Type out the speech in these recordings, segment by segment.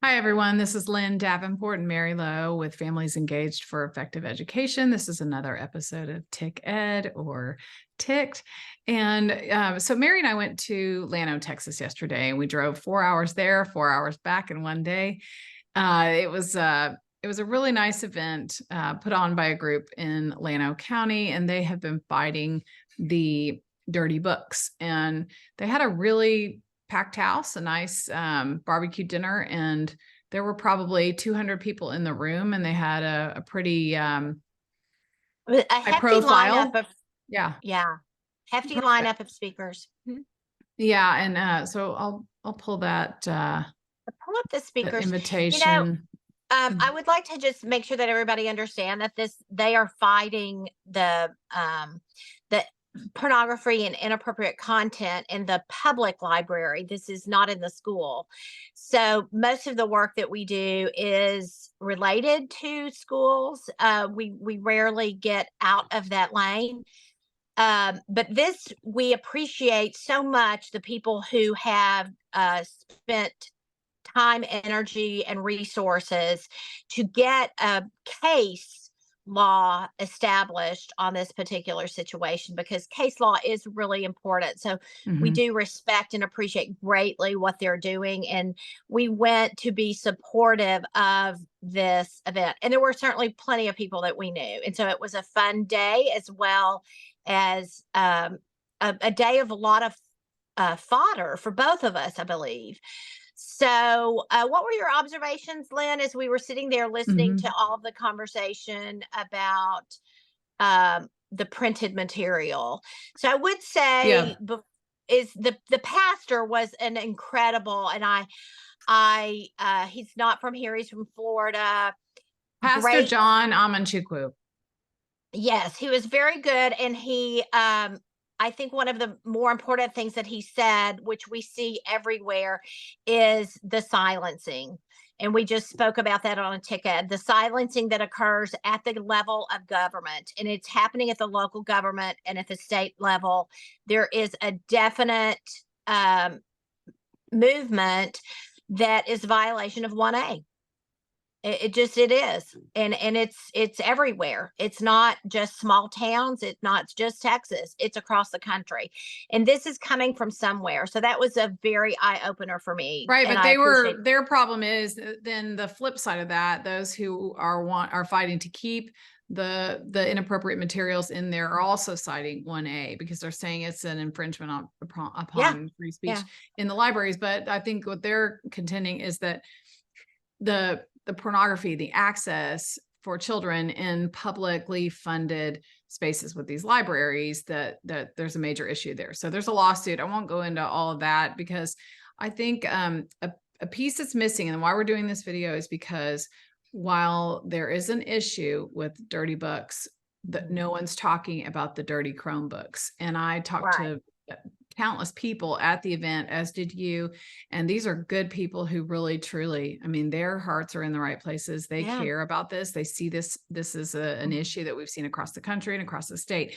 Hi, everyone. This is Lynn, Davenport, and Mary Lowe with Families Engaged for Effective Education. This is another episode of Tick Ed or Ticked. And so Mary and I went to Llano, Texas yesterday, and we drove 4 hours there, 4 hours back in one day. It was a really nice event put on by a group in Llano County, and they have been fighting the dirty books. And they had a really packed house, a nice barbecue dinner, and there were probably 200 people in the room, and they had a pretty A high hefty profile. lineup of hefty lineup of speakers. Yeah, and so I'll pull that Pull up the that speakers. invitation. I would like to just make sure that everybody understand that they are fighting the pornography and inappropriate content in the public library. This is not in the school. So most of the work that we do is related to schools. We rarely get out of that lane. But this, we appreciate so much the people who have spent time, energy, and resources to get a case law established on this particular situation, because case law is really important. So we do respect and appreciate greatly what they're doing. And we went to be supportive of this event. And there were certainly plenty of people that we knew. And so it was a fun day, as well as a day of a lot of fodder for both of us, I believe. So, what were your observations, Lynn, as we were sitting there listening to all of the conversation about the printed material? So, I would say is the pastor was an incredible, and he's not from here; he's from Florida. Pastor John Amanchukwu. Yes, he was very good, and he I think one of the more important things that he said, which we see everywhere, is the silencing. And we just spoke about that on a ticket. The silencing that occurs at the level of government, and it's happening at the local government and at the state level. There is a definite movement that is violation of 1A. It is, and it's everywhere. It's not just small towns. It's not just Texas. It's across the country, and this is coming from somewhere. So that was a very eye opener for me. Right, but their problem is then the flip side of that. Those who are fighting to keep the inappropriate materials in there are also citing 1A, because they're saying it's an infringement upon free speech in the libraries. But I think what they're contending is that the pornography, the access for children in publicly funded spaces with these libraries, that there's a major issue there. So there's a lawsuit. I won't go into all of that, because I think a piece that's missing, and why we're doing this video, is because while there is an issue with dirty books, that no one's talking about the dirty Chromebooks. And I talked to countless people at the event, as did you. And these are good people who really, truly, I mean, their hearts are in the right places. They care about this. They see this is an issue that we've seen across the country and across the state.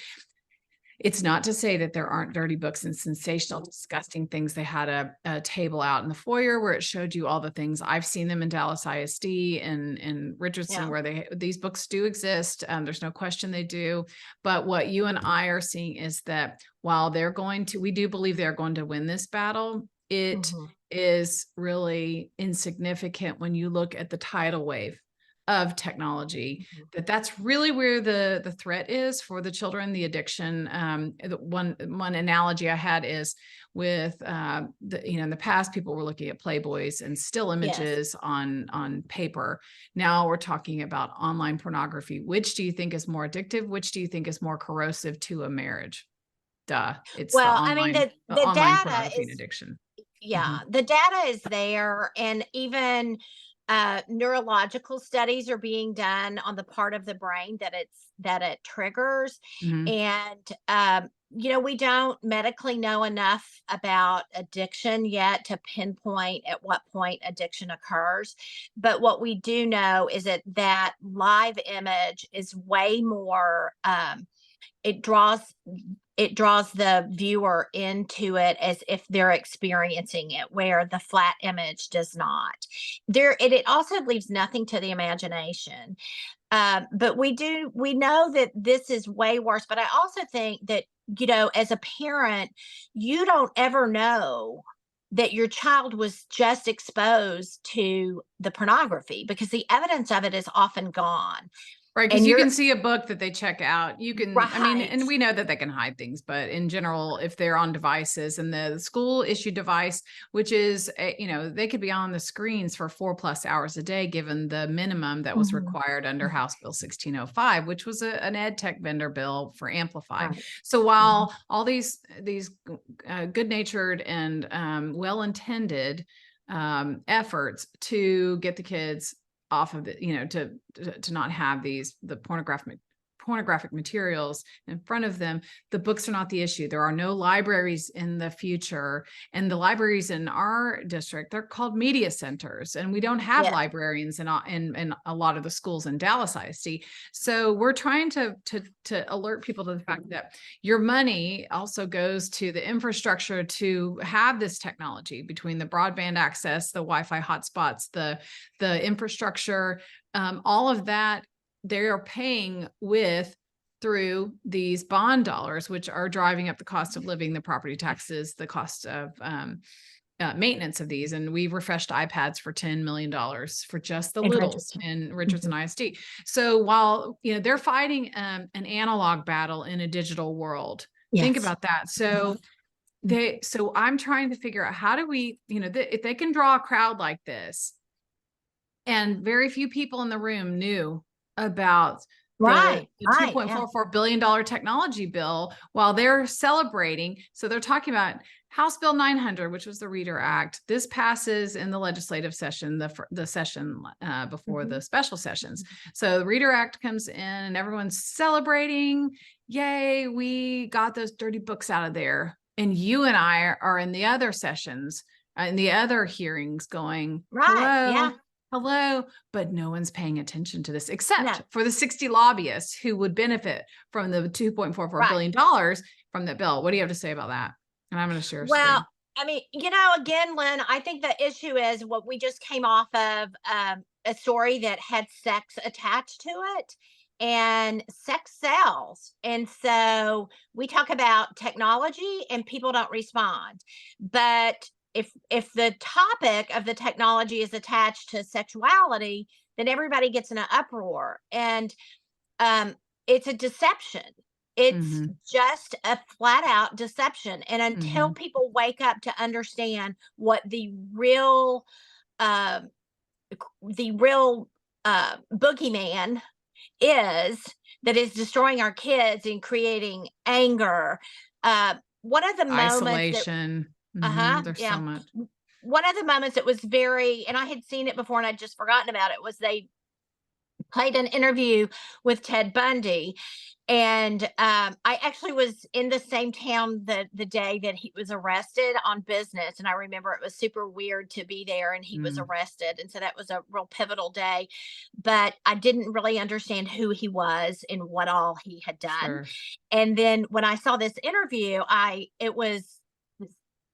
It's not to say that there aren't dirty books and sensational, disgusting things. They had a table out in the foyer where it showed you all the things. I've seen them in Dallas ISD and Richardson, where these books do exist. There's no question they do. But what you and I are seeing is that while we do believe they're going to win this battle, it is really insignificant when you look at the tidal wave of technology, that's really where the threat is for the children, the addiction. The one analogy I had is with in the past, people were looking at Playboys and still images on paper. Now we're talking about online pornography. Which do you think is more addictive? Which do you think is more corrosive to a marriage? It's the online pornography and addiction. The data is there, and even neurological studies are being done on the part of the brain that it triggers. And we don't medically know enough about addiction yet to pinpoint at what point addiction occurs. But what we do know is that live image is way more, it draws it draws the viewer into it as if they're experiencing it, where the flat image does not. It also leaves nothing to the imagination. But we know that this is way worse. But I also think that, as a parent, you don't ever know that your child was just exposed to the pornography, because the evidence of it is often gone. Right, because And you can you're see a book that they check out. You can, I mean, and right. we know that they can hide things, but in general, if they're on devices and the school issued device, which is, they could be on the screens for 4+ hours a day, given the minimum that was Mhm. required under House Bill 1605, which was an ed tech vendor bill for Amplify. Right. So Mhm. while all these good-natured and well-intended efforts to get the kids off of it, to not have the pornographic materials in front of them, the books are not the issue. There are no libraries in the future, and the libraries in our district, they're called media centers, and we don't have Yes. librarians in a lot of the schools in Dallas ISD. So we're trying to alert people to the fact that your money also goes to the infrastructure to have this technology, between the broadband access, the Wi-Fi hotspots, the infrastructure, all of that they are paying through these bond dollars, which are driving up the cost of living, the property taxes, the cost of maintenance of these. And we refreshed iPads for $10 million for just the littles in Richardson ISD. So while they're fighting an analog battle in a digital world, think Yes. about that. So I'm trying to figure out, how do we, if they can draw a crowd like this, and very few people in the room knew about the Right. Yeah. $2.44 billion technology bill while they're celebrating. So they're talking about House Bill 900, which was the Reader Act. This passes in the legislative session, the session before the special sessions. So the Reader Act comes in and everyone's celebrating. Yay, we got those dirty books out of there. And you and I are in the other sessions, in the other hearings going, Yeah. hello, but no one's paying attention to this, No. except for the 60 lobbyists who would benefit from the $2.44 billion from that bill. What do you have to say about that? And I'm going to share a screen. Well, I mean, again, Lynn, I think the issue is what we just came off of, a story that had sex attached to it, and sex sells. And so we talk about technology and people don't respond. But if the topic of the technology is attached to sexuality, then everybody gets in an uproar. And it's a deception. It's just a flat out deception. And until people wake up to understand what the real boogeyman is, that is destroying our kids and creating anger. One of the isolation. There's so much. One of the moments that was very, and I had seen it before and I'd just forgotten about it, was they played an interview with Ted Bundy. And I actually was in the same town the day that he was arrested on business. And I remember it was super weird to be there, and he was arrested. And so that was a real pivotal day. But I didn't really understand who he was and what all he had done. Sure. And then when I saw this interview, it was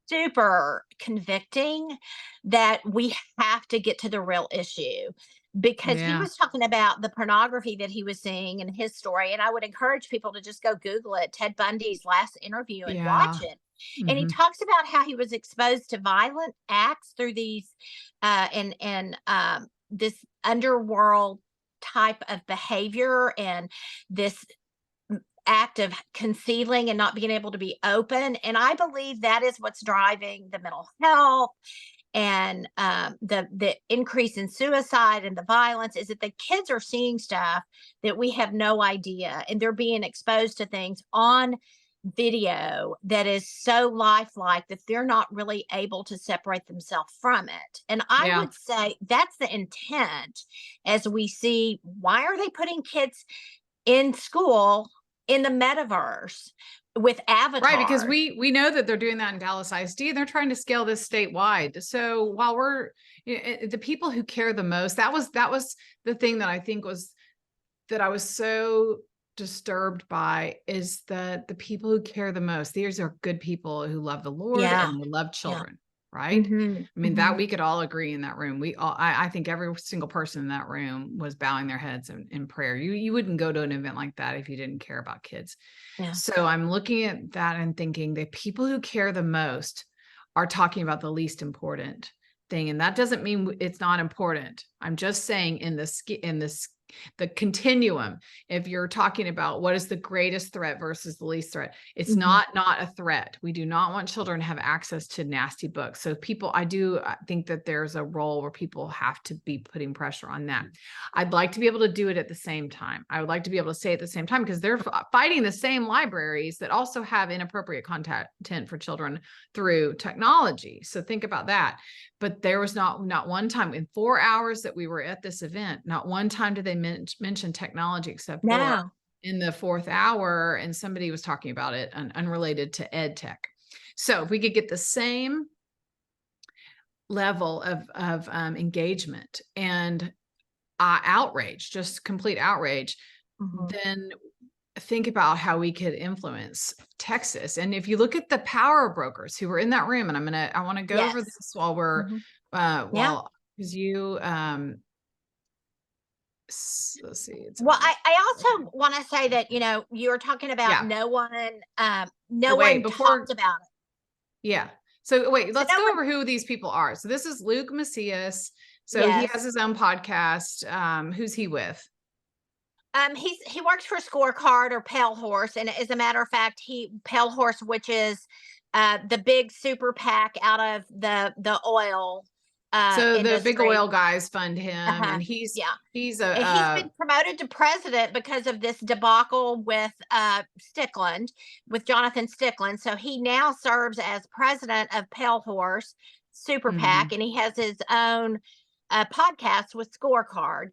super convicting that we have to get to the real issue, because he was talking about the pornography that he was seeing in his story. And I would encourage people to just go Google it, Ted Bundy's last interview, and watch it. And he talks about how he was exposed to violent acts through these this underworld type of behavior, and this act of concealing and not being able to be open. And I believe that is what's driving the mental health and the increase in suicide and the violence, is that the kids are seeing stuff that we have no idea, and they're being exposed to things on video that is so lifelike that they're not really able to separate themselves from it. And I would say that's the intent, as we see, why are they putting kids in school in the metaverse with avatars? Right, because we know that they're doing that in Dallas ISD, and they're trying to scale this statewide. So while we're the people who care the most, that was the thing that I think was, that I was so disturbed by is the people who care the most. These are good people who love the Lord Yeah. and they love Yeah. children, right? Mhm, I mean, that mhm. we could all agree in that room. I think every single person in that room was bowing their heads in prayer. You wouldn't go to an event like that if you didn't care about kids. Yeah. So I'm looking at that and thinking the people who care the most are talking about the least important thing. And that doesn't mean it's not important. I'm just saying in the continuum, if you're talking about what is the greatest threat versus the least threat, it's Mhm. not a threat. We do not want children to have access to nasty books. So I do think that there's a role where people have to be putting pressure on that. I'd like to be able to do it at the same time. I would like to be able to say at the same time, because they're fighting the same libraries that also have inappropriate content for children through technology. So think about that. But there was not one time in 4 hours that we were at this event, not one time did they mention technology except for No. in the 4th hour, and somebody was talking about it unrelated to ed tech. So if we could get the same level of engagement and outrage, just complete outrage, Mhm. then think about how we could influence Texas. And if you look at the power brokers who were in that room, and I want to go over Yes. this while we're Mhm. Yeah. because you let's see, it's Well, on I okay. also want to say that, you were talking about Yeah. no But wait, one talked before about it. yeah. So wait, So let's no go one, over who these people are. So this is Luke Macias. So he has yes. his own podcast. Who's he with? He works for Scorecard or Pale Horse, and as a matter of fact, Pale Horse, which is the big super PAC out of the oil So the big industry. oil guys fund him, Uh-huh. and he's Yeah. he's And he's a been promoted to president because of this debacle with Stickland, with Jonathan Stickland. So he now serves as president of Pale Horse Super PAC, mhm. and he has his own podcast with Scorecard.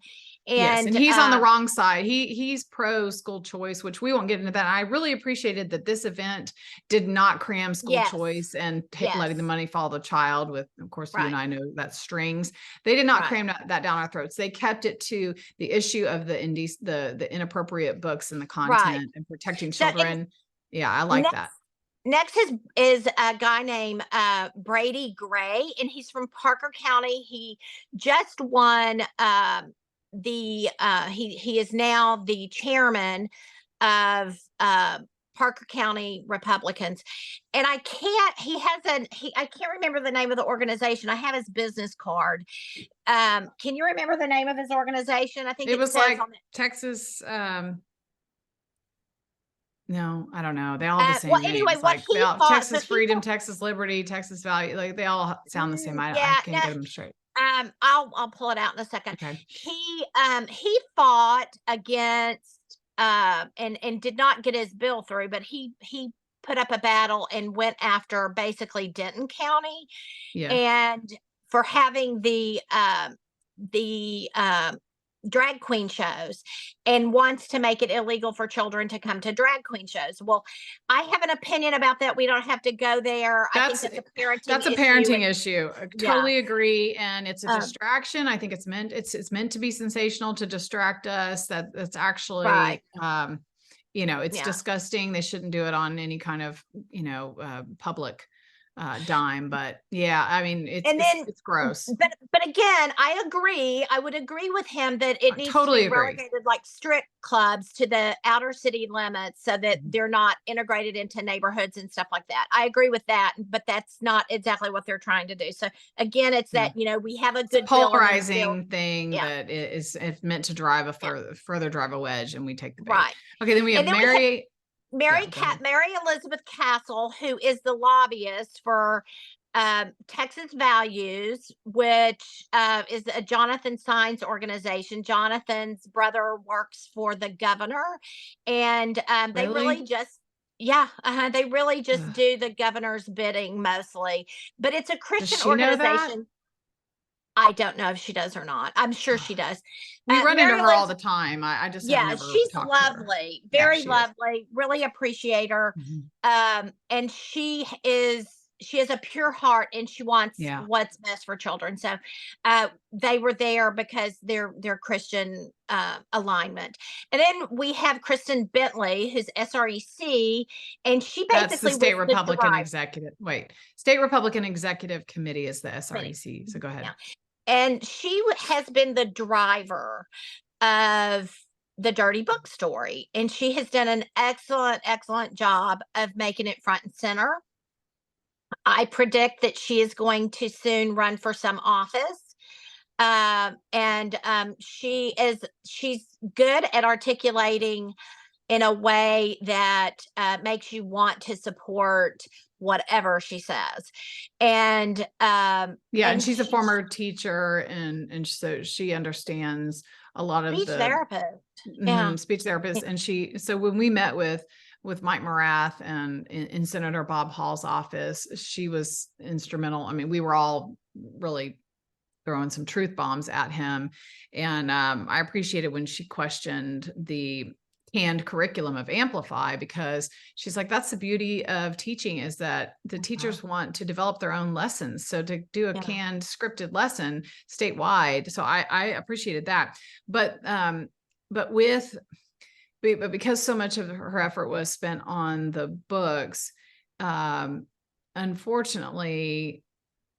Yes, and And he's on the wrong side. He's pro school choice, which we won't get into that. I really appreciated that this event did not cram school yes, choice and letting the yes, money follow the child with, of course, you and right, I know that strings. They did not right. cram that down our throats. They kept it to the issue of the inappropriate books and the Right. content and protecting So, and children. Yeah, I like next that. next is a guy named Brady Gray, and he's from Parker County. He just won he is now the chairman of Parker County Republicans. And I can't remember the name of the organization. I have his business card. Can you remember the name of his organization? I think It it was says like on it. Texas. No, I don't know. They all have the Well, same anyway, names. what Like they he all fought, Texas Freedom, Texas Liberty, Texas Value. Like they all sound the same. I yeah, no, can't get them straight. I'll pull it out in a second. Okay. He fought against and did not get his bill through, but he put up a battle and went after basically Denton County Yeah. and for having the drag queen shows and wants to make it illegal for children to come to drag queen shows. Well, I have an opinion about that. We don't have to go there. I think That's that's a parenting that's a issue. parenting And issue. I yeah, totally agree. And it's a um, distraction. I think it's meant to be sensational to distract us. That's right. actually it's Yeah. disgusting. They shouldn't do it on any kind of, public dime. But yeah, I mean it's And it's then, it's gross. but again, I agree. I would agree with him that it I needs to totally be agree. relegated like strip clubs to the outer city limits so that Mhm. they're not integrated into neighborhoods and stuff like that. I agree with that, but that's not exactly what they're trying to do. So again, it's Yeah. that, we have a It's a good bill and then still, polarizing thing yeah, that is meant to drive a yeah, further drive a wedge, and we take the bait. right. Okay, then we have And then we have Mary. Yeah, go ahead. Mary Elizabeth Castle, who is the lobbyist for Texas Values, which is a Jonathan Signs organization. Jonathan's brother works for the governor, and they really Really? just, yeah, they really just Ugh. do the governor's bidding mostly. But it's a Does Christian she know that? organization. I don't know if she does or not. I'm sure she does. We run into Mary her all Liz, the time. I just have yeah, never she's talked to her. lovely, Yeah, very she is. lovely. Really appreciate her. Mhm. And she is she has a pure heart, and she wants Yeah. what's best for children. So they were there because they're Christian alignment. And then we have Christin Bentley, who's SREC, and she That's the basically was state the Republican driver. executive. Wait, state Republican executive committee is the SREC. So go ahead. Yeah. And she has been the driver of the Dirty Book story. And she has done an excellent job of making it front and center. I predict that she is going to soon run for some office. She's good at articulating in a way that makes you want to support whatever she says. And Yeah, and she's a former teacher, and so she understands a lot of speech the therapist. Yeah. speech therapist. And so when we met with Mike Morath and in Senator Bob Hall's office, she was instrumental. I mean, we were all really throwing some truth bombs at him. And I appreciated when she questioned the canned curriculum of Amplify, because she's like, that's the beauty of teaching, is that the teachers want to develop their own lessons. So to do a canned scripted lesson statewide. So I appreciated that. But because so much of her effort was spent on the books, unfortunately,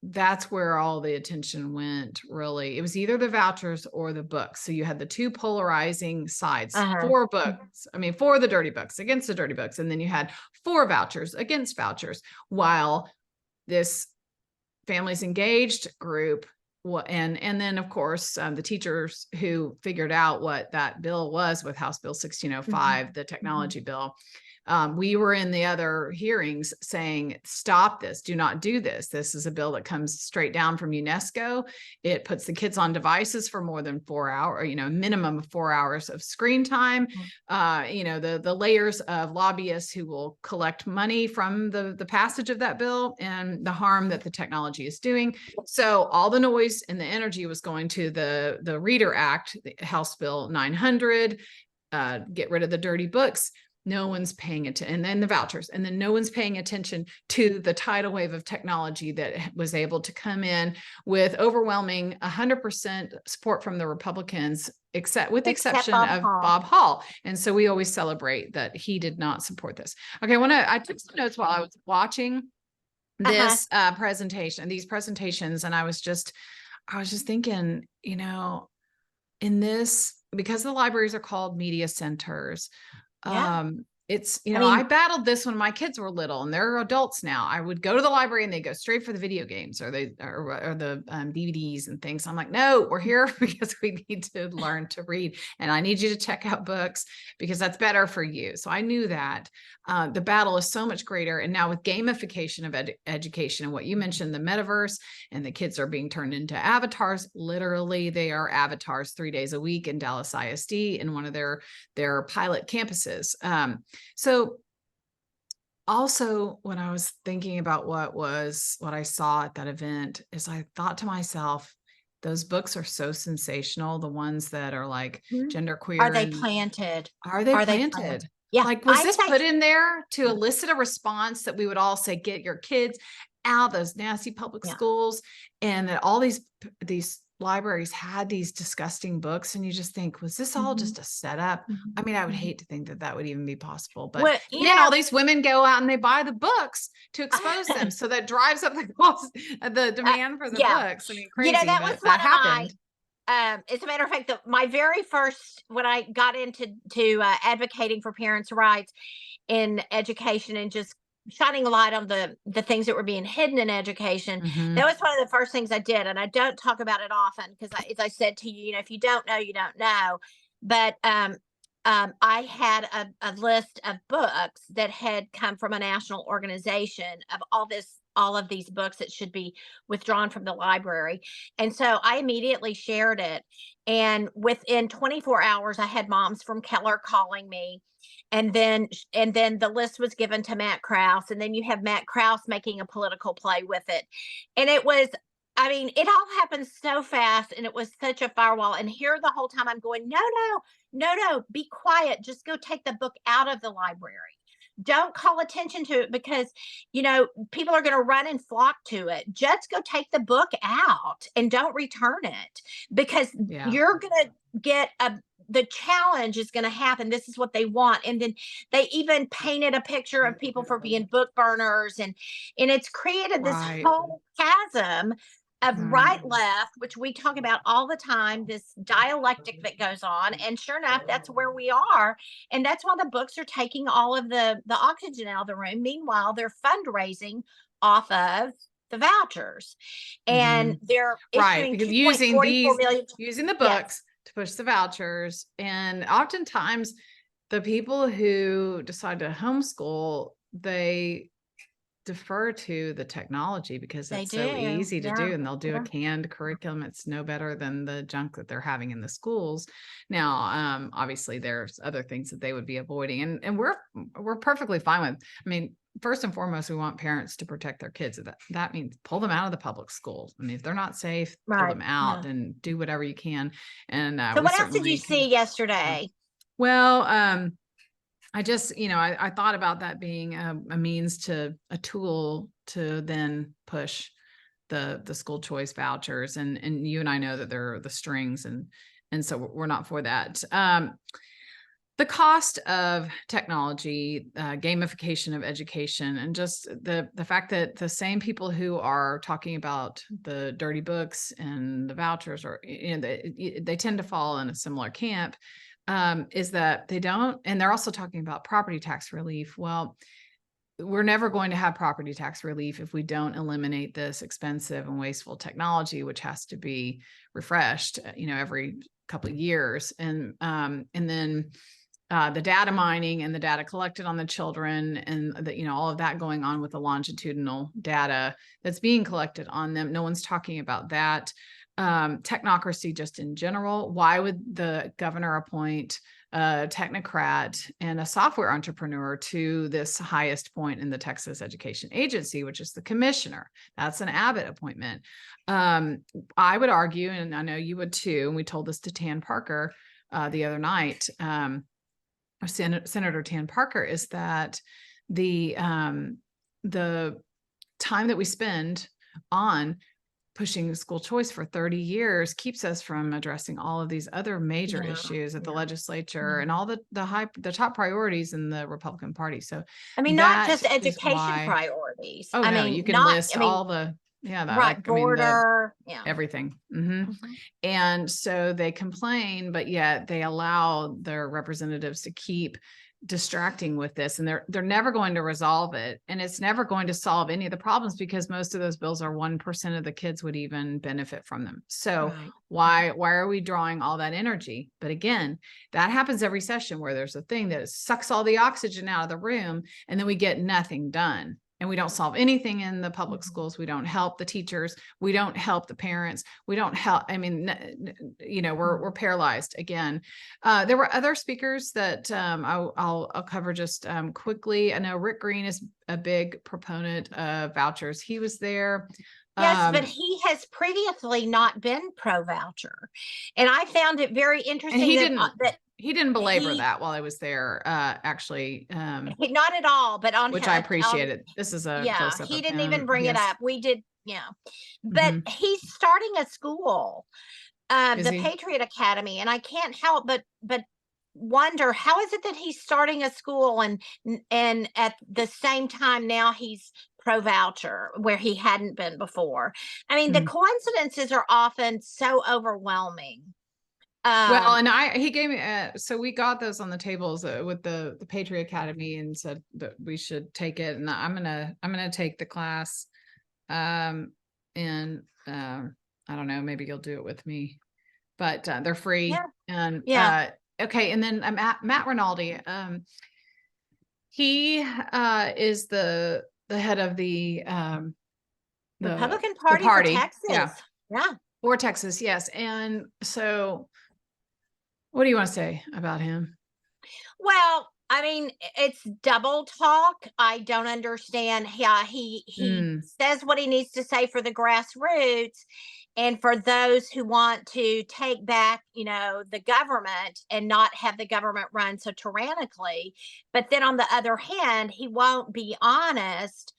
that's where all the attention went. Really, it was either the vouchers or the books. So you had the two polarizing sides: for books, for the dirty books, against the dirty books, and then you had for vouchers, against vouchers. While this Families Engaged group, and then of course the teachers who figured out what that bill was with House Bill 1605, the technology bill. We were in the other hearings saying, stop this, do not do this. This is a bill that comes straight down from UNESCO. It puts the kids on devices for more than 4 hours, minimum of 4 hours of screen time. The layers of lobbyists who will collect money from the passage of that bill, and the harm that the technology is doing. So all the noise and the energy was going to the Reader Act, House Bill 900, get rid of the dirty books. No one's paying attention. And then the vouchers. And then no one's paying attention to the tidal wave of technology that was able to come in with overwhelming 100% support from the Republicans, with the exception of Bob Hall. And so we always celebrate that he did not support this. Okay, I took some notes while I was watching this presentation, these presentations, and I was just thinking, in this, because the libraries are called media centers, it's, I battled this when my kids were little, and they're adults now. I would go to the library and they go straight for the video games or the DVDs and things. I'm like, no, we're here because we need to learn to read, and I need you to check out books because that's better for you. So I knew that the battle is so much greater. And now with gamification of education and what you mentioned, the metaverse, and the kids are being turned into avatars. Literally, they are avatars 3 days a week in Dallas ISD in one of their pilot campuses. So also, when I was thinking about what I saw at that event, is I thought to myself, those books are so sensational. The ones that are like genderqueer. Are they planted? Are they planted? Yeah. Like, was this put in there to elicit a response that we would all say, get your kids out of those nasty public schools, and that all these libraries had these disgusting books, and you just think, was this all just a setup? I mean, I would hate to think that would even be possible, but then all these women go out and they buy the books to expose them, so that drives up the cost, the demand for the books. I mean, crazy, that was that happened. As a matter of fact, my very first, when I got into advocating for parents' rights in education and just shining a light on the things that were being hidden in education, that was one of the first things I did. And I don't talk about it often because, as I said to you, if you don't know, you don't know. But I had a list of books that had come from a national organization of all of these books that should be withdrawn from the library. And so I immediately shared it. And within 24 hours, I had moms from Keller calling me. And then the list was given to Matt Krause. And then you have Matt Krause making a political play with it. And it was, it all happened so fast, and it was such a firewall. And here the whole time I'm going, no, be quiet. Just go take the book out of the library. don't call attention to it because, people are going to run and flock to it. Just go take the book out and don't return it, because Yeah. you're going to get the challenge is going to happen. This is what they want. And then they even painted a picture of people for being book burners, and it's created this Right. whole chasm of Right. left, which we talk about all the time, this dialectic that goes on. And sure enough, that's where we are. And that's why the books are taking all of the oxygen out of the room. Meanwhile, they're fundraising off of the vouchers, and they're Right, issuing because 2.44 million. using the Yes. books to push the vouchers. And oftentimes the people who decide to homeschool, they defer to the technology because They it's so do. easy to Yeah. do, and they'll do Yeah. a canned curriculum. It's no better than the junk that they're having in the schools. Now, obviously there's other things that they would be avoiding, and we're perfectly fine with. I mean, first and foremost, we want parents to protect their kids. That means pull them out of the public schools. I mean, if they're not safe, pull Right. them out Yeah. and do whatever you can. And So we what else did you certainly can. see yesterday? Well, I just, I thought about that being a means a tool to then push the school choice vouchers. And you and I know that there are the strings, and so we're not for that. The cost of technology, gamification of education, and just the fact that the same people who are talking about the dirty books and the vouchers, or they tend to fall in a similar camp, is that they don't, and they're also talking about property tax relief. Well, we're never going to have property tax relief if we don't eliminate this expensive and wasteful technology, which has to be refreshed, every couple of years. And then the data mining and the data collected on the children, and all of that going on with the longitudinal data that's being collected on them. No one's talking about that. Technocracy just in general. Why would the governor appoint a technocrat and a software entrepreneur to this highest point in the Texas Education Agency, which is the commissioner? That's an Abbott appointment. I would argue, and I know you would too, and we told this to Tan Parker the other night, Senator Tan Parker, is that the time that we spend on pushing school choice for 30 years keeps us from addressing all of these other major issues at the legislature and all the top priorities in the Republican Party. So I mean, not just education priorities. Oh, no, you can list all the, right, border, everything. And so they complain, but yet they allow their representatives to keep distracting with this, and they're never going to resolve it, and it's never going to solve any of the problems, because most of those bills are 1% of the kids would even benefit from them. So why are we drawing all that energy? But again, that happens every session, where there's a thing that sucks all the oxygen out of the room, and then we get nothing done. And we don't solve anything in the public schools. We don't help the teachers. We don't help the parents. We don't help. I mean, we're paralyzed again. There were other speakers that I'll cover just quickly. I know Rick Green is a big proponent of vouchers. He was there. Yes, but he has previously not been pro voucher, and I found it very interesting. He didn't belabor that while I was there, actually. Not at all, but which I appreciated. This is a close-up. He didn't even bring it up. We did, but he's starting a school, the Patriot Academy, and I can't help but wonder, how is it that he's starting a school and at the same time now he's pro voucher where he hadn't been before? I mean, the coincidences are often so overwhelming. Well, and he gave me, so we got those on the tables with the Patriot Academy, and said that we should take it. And I'm gonna take the class. And I don't know, maybe you'll do it with me, but they're free. And okay. And then Matt Rinaldi, he is the head of the Republican Party for Texas. For Texas, yes. And so, what do you want to say about him? Well, I mean, it's double talk. I don't understand. He says what he needs to say for the grassroots, and for those who want to take back, you know, the government and not have the government run so tyrannically. But then on the other hand, he won't be honest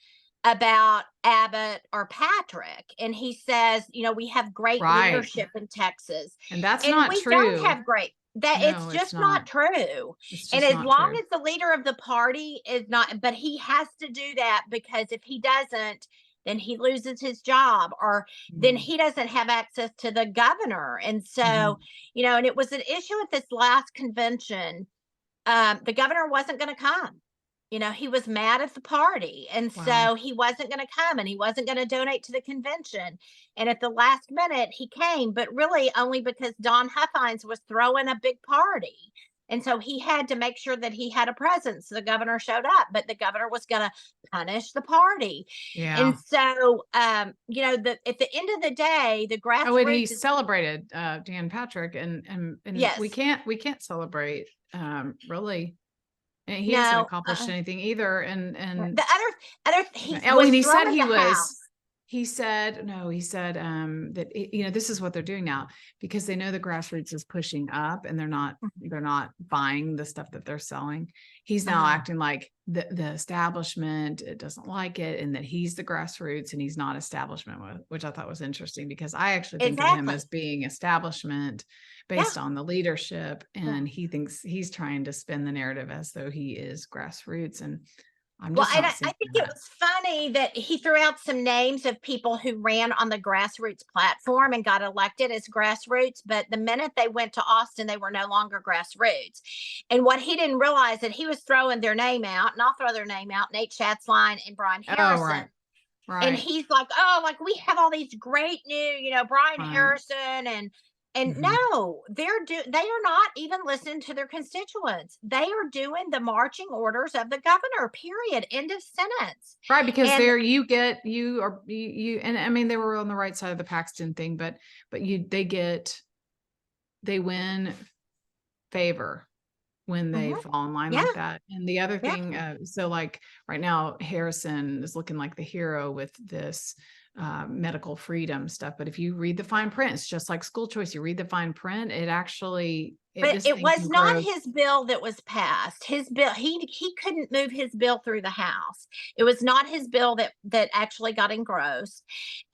about Abbott or Patrick. And he says, you know, we have great Right. leadership in Texas. And that's And not we don't true. have great, that it's No, it's just not not. true. It's And just as not long true. as the leader of the party is not, but he has to do that, because if he doesn't, then he loses his job, or then Mhm. he doesn't have access to the governor. And so, Mhm. you know, and it was an issue at this last convention. The governor wasn't going to come. You know, he was mad at the party. And Wow. so he wasn't going to come, and he wasn't going to donate to the convention. And at the last minute, he came, but really only because Don Huffines was throwing a big party. And so he had to make sure that he had a presence. So the governor showed up, but the governor was going to punish the party. And Yeah. so, you know, at the end of the day, the Oh, and he grassroots is, celebrated Dan Patrick, and yes, we can't celebrate really. And he hasn't no, accomplished anything either. the other, he Oh, was and he said throwing he the was, house. he said, no, he said that, you know, this is what they're doing now because they know the grassroots is pushing up and they're not buying the stuff that they're selling. He's now Uh, acting like the establishment, it doesn't like it, and that he's the grassroots and he's not establishment, which I thought was interesting because I actually think of him exactly. as being establishment Yeah. based on the leadership. Yeah. And he thinks he's trying to spin the narrative as though he is grassroots. And I'm Well, just and not I seeing think it that. was funny that he threw out some names of people who ran on the grassroots platform and got elected as grassroots. But the minute they went to Austin, they were no longer grassroots. And what he didn't realize that he was throwing their name out, and I'll throw their name out, Nate Schatzline and Brian Oh, right. Harrison. And Right. he's like, oh, like we have all these great new, you know, Brian Right. Harrison, and Mhm. no, they are not even listening to their constituents. They are doing the marching orders of the governor, period, end of sentence. Right, because And there you and I mean they were on the right side of the Paxton thing, but they win favor when they mhm, fall in line yeah, like that. And the other yeah, thing, so like right now, Harrison is looking like the hero with this medical freedom stuff. But if you read the fine print, it's just like school choice. You read the fine print, but this it thing was can not grow. his bill that was passed. His bill, he couldn't move his bill through the House. It was not his bill that actually got engrossed.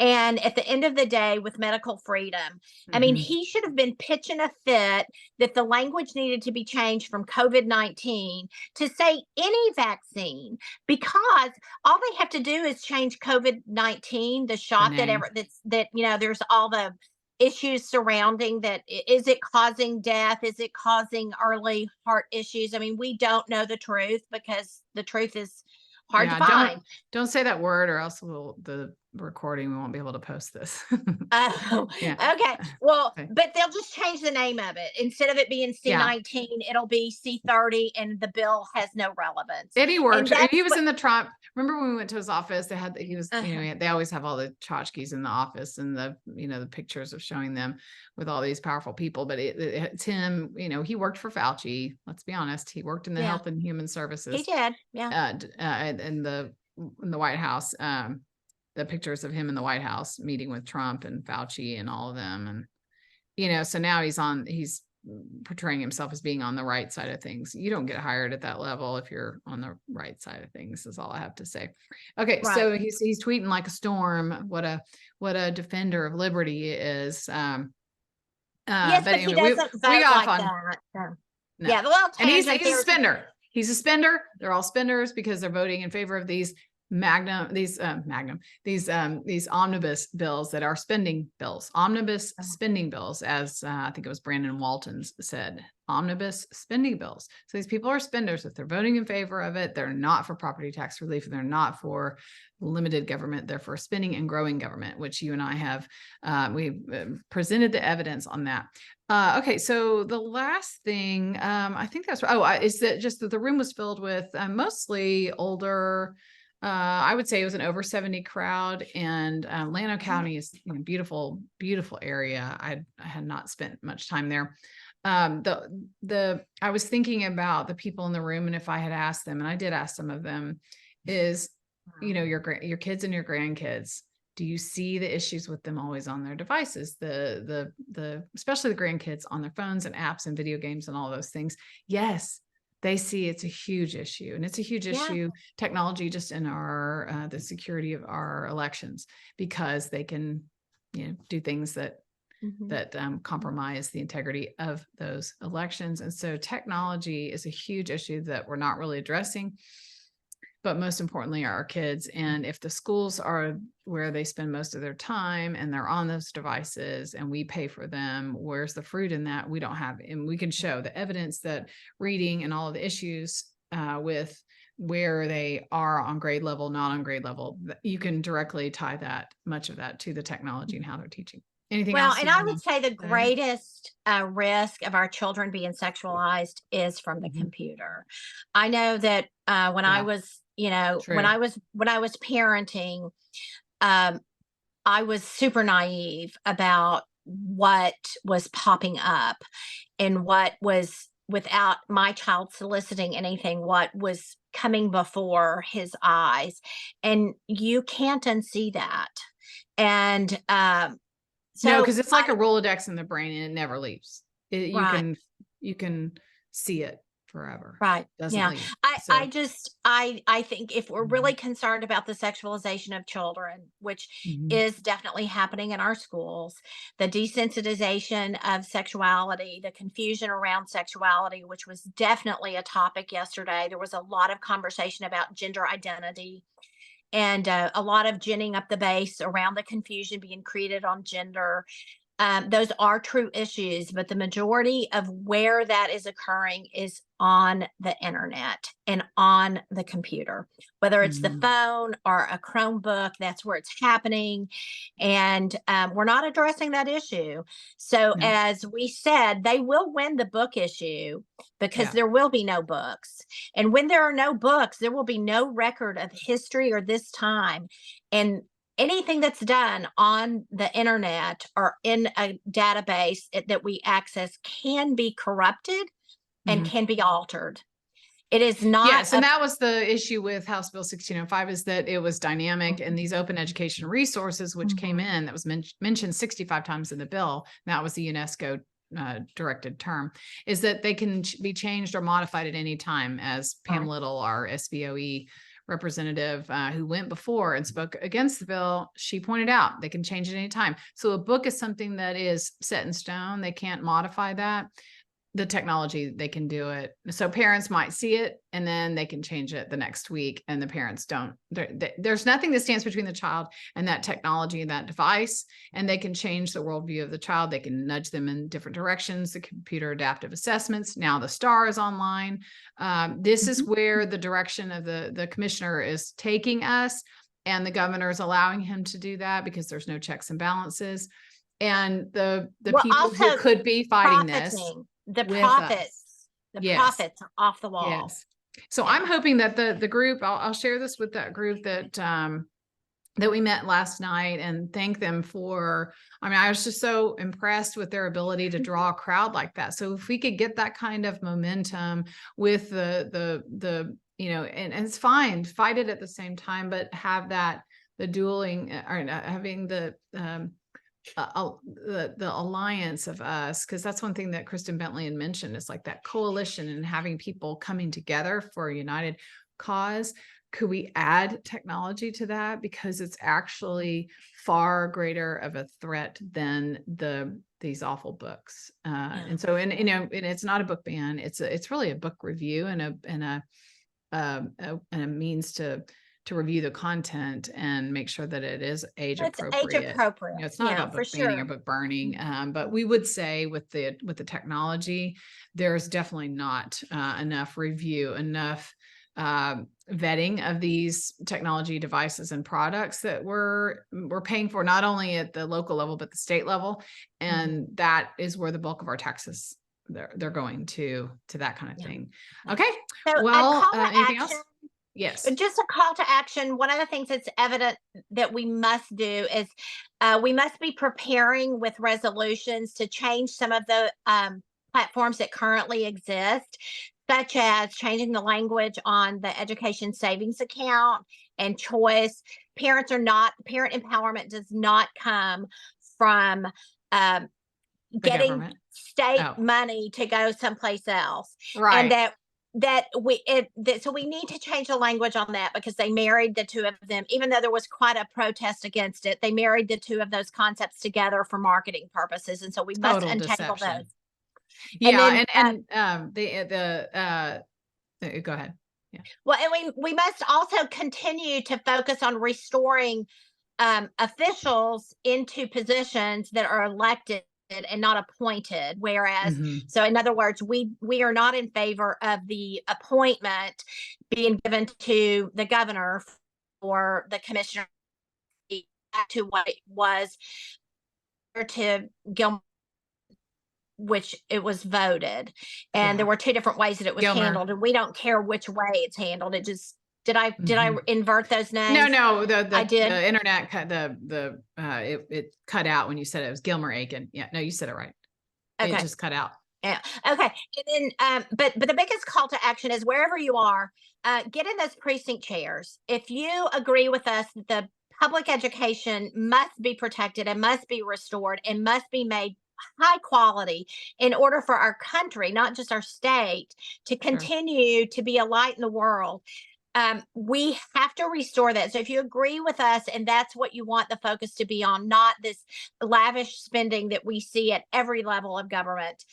And at the end of the day, with medical freedom, I mean, Mhm. he should have been pitching a fit that the language needed to be changed from COVID-19 to say any vaccine, because all they have to do is change COVID-19, the The shot name. that, you know, there's all the issues surrounding that. Is it causing death? Is it causing early heart issues? I mean, we don't know the truth, because the truth is hard to Yeah, find. don't say that word or else the recording, we won't be able to post this. Oh, Yeah. okay. Well, Okay. but they'll just change the name of it. Instead of it being Yeah. C-19, it'll be C-30, and the bill has no relevance. And he And worked. And that's he was what, in the Trump. Remember when we went to his office? They had he was, you uh-huh. know, they always have all the tchotchkes in the office and the pictures of showing them with all these powerful people. But it's him. You know, he worked for Fauci. Let's be honest. He worked in the Yeah, Health and Human he Services, did. Yeah. in the White House. The pictures of him in the White House meeting with Trump and Fauci and all of them, and so now he's portraying himself as being on the right side of things. You don't get hired at that level if you're on the right side of things, is all I have to say. Okay, Right. so he's tweeting like a storm. What a defender of liberty he is. Yes, But but he anyway, we doesn't we vote got like fun. that. So, No. yeah, the little And tangent he's a there's spender. He's a spender. They're all spenders because they're voting in favor of these these omnibus bills that are spending bills, omnibus spending bills, as I think it was Brandon Waltons said, omnibus spending bills. So these people are spenders. If they're voting in favor of it, they're not for property tax relief. They're not for limited government. They're for spending and growing government, which you and I have, we presented the evidence on that. Okay, so the last thing, I think is that just that the room was filled with mostly older. I would say it was an over 70 crowd, and Llano County is beautiful, beautiful area. I had not spent much time there. I was thinking about the people in the room, and if I had asked them, and I did ask some of them, is your kids and your grandkids, Do you see the issues with them always on their devices? Especially the grandkids on their phones and apps and video games and all those things. Yes, they see it's a huge issue, and it's a huge issue, technology, just in our, the security of our elections, because they can, do things that compromise the integrity of those elections. And so technology is a huge issue that we're not really addressing, but most importantly, our kids. And if the schools are where they spend most of their time and they're on those devices and we pay for them, where's the fruit in that? We don't have, and we can show the evidence that reading and all of the issues with where they are on grade level, not on grade level, you can directly tie that, much of that, to the technology and how they're teaching. Anything else? Well, and I would say the greatest risk of our children being sexualized is from the computer. I know that when I was, when I was parenting, I was super naive about what was popping up and what was, without my child soliciting anything, what was coming before his eyes. And you can't unsee that. And so, no, because it's like a Rolodex in the brain and it never leaves. You can see it forever. Right. Doesn't leave. I think if we're really concerned about the sexualization of children, which is definitely happening in our schools, the desensitization of sexuality, the confusion around sexuality, which was definitely a topic yesterday. There was a lot of conversation about gender identity, and a lot of ginning up the base around the confusion being created on gender. Those are true issues, but the majority of where that is occurring is on the internet and on the computer, whether it's the phone or a Chromebook. That's where it's happening. And we're not addressing that issue. So as we said, they will win the book issue because there will be no books. And when there are no books, there will be no record of history or this time. And anything that's done on the internet or in a database that we access can be corrupted and can be altered. It is not. Yes, and that was the issue with House Bill 1605, is that it was dynamic, and these open education resources, which came in, that was mentioned 65 times in the bill, that was the UNESCO directed term, is that they can be changed or modified at any time. As Pam Little, our SBOE representative who went before and spoke against the bill, she pointed out they can change it anytime. So a book is something that is set in stone. They can't modify that. The technology, they can do it. So parents might see it and then they can change it the next week, and the parents don't. There's nothing that stands between the child and that technology and that device, and they can change the worldview of the child. They can nudge them in different directions. The computer adaptive assessments. Now the STAR is online. This is where the direction of the commissioner is taking us, and the governor is allowing him to do that because there's no checks and balances. And the people who could be fighting this, the profits are off the wall. Yes. So I'm hoping that the group, I'll share this with that group that we met last night, and thank them for, I was just so impressed with their ability to draw a crowd like that. So if we could get that kind of momentum with the and it's fine, fight it at the same time, but have the dueling, or having the alliance of us, because that's one thing that Christin Bentley had mentioned. It's like that coalition and having people coming together for a united cause. Could we add technology to that? Because it's actually far greater of a threat than these awful books. And so, and it's not a book ban. It's really a book review and a means to review the content and make sure that it is age appropriate. It's not about book banning or book burning. But we would say with the technology, there's definitely not enough review, enough vetting of these technology devices and products that we're paying for, not only at the local level, but the state level. And that is where the bulk of our taxes, they're going to that kind of thing. Okay. So well, anything else? Yes. Just a call to action. One of the things that's evident that we must do is we must be preparing with resolutions to change some of the platforms that currently exist. such as changing the language on the education savings account and choice. Parent empowerment does not come from um, The getting government. state Oh, money to go someplace else. right. And so we need to change the language on that, because they married the two of them, even though there was quite a protest against it. They married the two of those concepts together for marketing purposes, and so we must Total untangle deception. those. And Yeah. then Go ahead. well, and we must also continue to focus on restoring officials into positions that are elected and not appointed. Whereas, Mhm. so in other words, we are not in favor of the appointment being given to the governor or the commissioner to what it was to Gilmore, which it was voted. And there Yeah. were two different ways that it was Gilmer. handled, and we don't care which way it's handled. It just, did I Mhm. invert those No, names? no, I did. the internet cut it cut out when you said it was Gilmer Aiken. Yeah, no, you said it right. It Okay. just cut out. Yeah. Okay. And then, but the biggest call to action is, wherever you are, get in those precinct chairs. If you agree with us that the public education must be protected and must be restored and must be made high quality in order for our country, not just our state, to Sure. continue to be a light in the world, we have to restore that. So if you agree with us and that's what you want the focus to be on, not this lavish spending that we see at every level of government,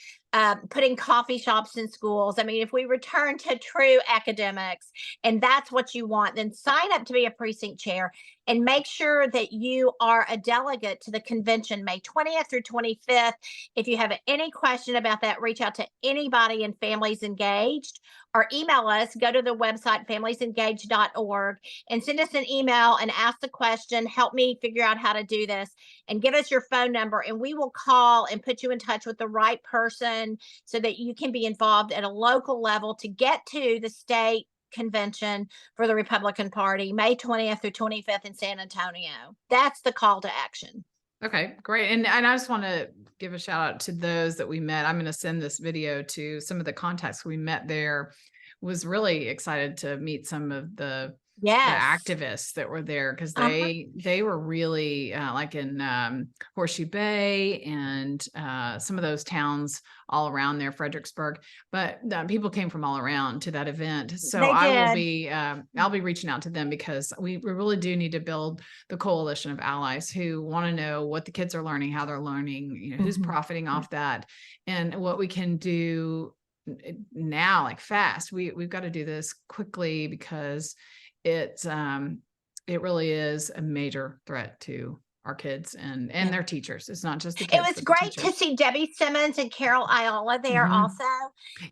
putting coffee shops in schools. I mean, if we return to true academics and that's what you want, then sign up to be a precinct chair and make sure that you are a delegate to the convention May 20th through 25th. If you have any question about that, reach out to anybody in Families Engaged or email us. Go to the website familiesengaged.org and send us an email and ask the question, help me figure out how to do this, and give us your phone number, and we will call and put you in touch with the right person so that you can be involved at a local level to get to the state convention for the Republican Party, May 20th through 25th in San Antonio. That's the call to action. Okay, great. And I just want to give a shout out to those that we met. I'm going to send this video to some of the contacts we met there. Was really excited to meet some of the Yes. activists that were there, because Uh-huh. they were really like in Horseshoe Bay and some of those towns all around there, Fredericksburg. But people came from all around to that event. So They I will did. be I'll be reaching out to them, because we really do need to build the coalition of allies who want to know what the kids are learning, how they're learning, you know, who's profiting off that, and what we can do now, like fast. We've got to do this quickly, because it really is a major threat to our kids and their teachers. It's not just the It kids, was but the great to teachers. see Debbie Simmons and Carol Iola there also.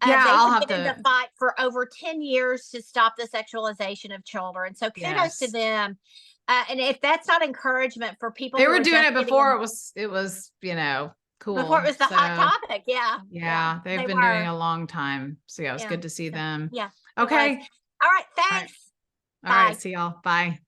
Yeah, They I'll have have been in the to. fight for over 10 years to stop the sexualization of children. So kudos to Yes, them. And if that's not encouragement for people they who were are doing just it getting before in, it was before it cool. was the hot So topic. Yeah. Yeah. yeah, they've They been doing it were. a long time. So yeah, it was Yeah. good to see So, them. yeah, it was. Okay. All right. All right. Thanks. All right. Bye. See y'all. Bye.